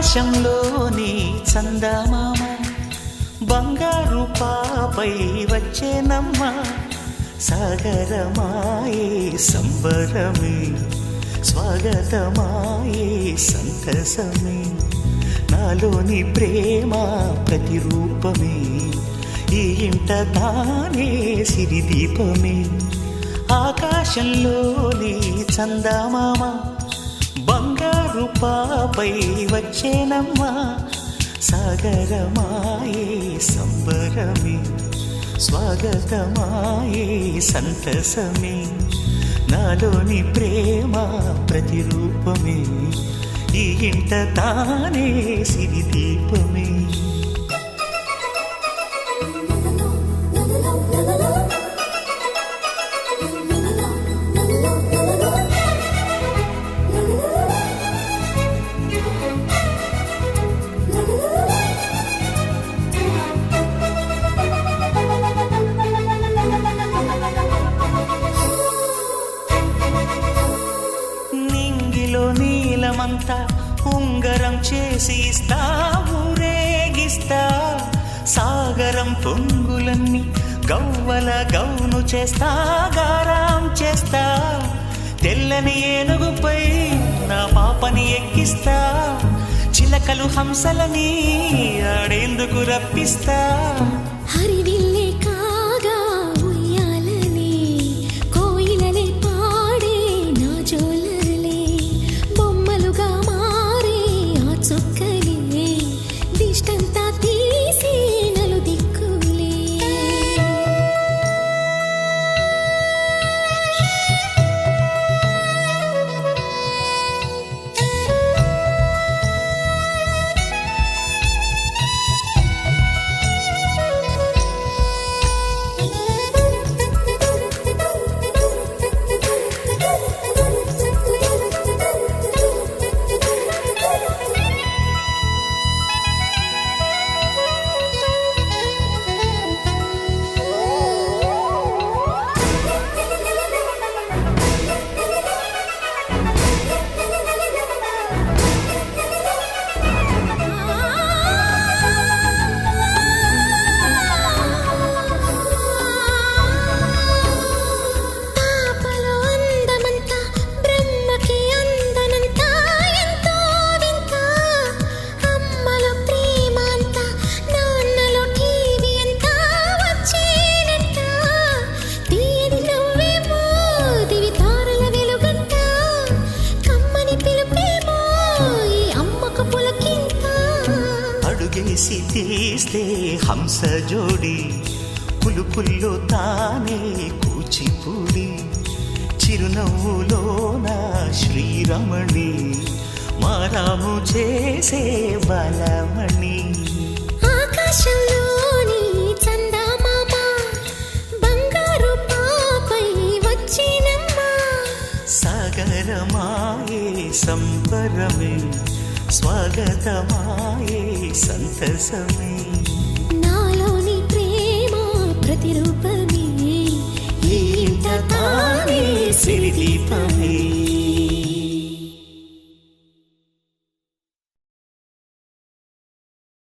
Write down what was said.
ఆకాశంలోని చందమామ బంగారు పాపై వచ్చేనమ్మ సాగరమాయే సంబరమే స్వాగతమాయే సంతసమే నాలోని ప్రేమ ప్రతిరూపమే ఈ ఇంట తానే సిరిదీపమే ఆకాశంలోని చందమామ బంగారు పాపై వచ్చేనమ్మా సాగరమాయే సంబరమే స్వాగతమాయే సంతసమే నాలోని ప్రేమ ప్రతిరూపమే ఈ ఇంట తానే సిరిదీపమే నీలమంతా ఉంగరం చేసి ఇస్తా ఊరేగిస్తా సాగరం పొంగులన్నీ గవ్వల గౌను చేస్తా గారాం చేస్తా తెల్లని ఏనుగుపై నా పాపని ఎక్కిస్తా చిలకలు హంసలని ఆడేందుకు రప్పిస్తా హరివిల్లే కాగా ఉయ్యాలనే కోయిలనే పాడే నా జోలలే బొమ్మలుగా మారే ఆ చొక్కలే దిష్టంతా తీసి నలు దిక్కులే అడుగేసి తీస్తే హంస జోడి పులుపుల్లో తానే కూచిపూడి చిరునవ్వులోన శ్రీరమణి మారాము చేసే బలమణి ఆకాశంలోని చందమామ బంగారు పాపై వచ్చినమ్మా సాగరమాయే సంబరమే స్వాగతమాయే సంతసమే నాలోని ప్రేమ ప్రతిరూపమే ఈ ఇంట తానే సిరిదీపమే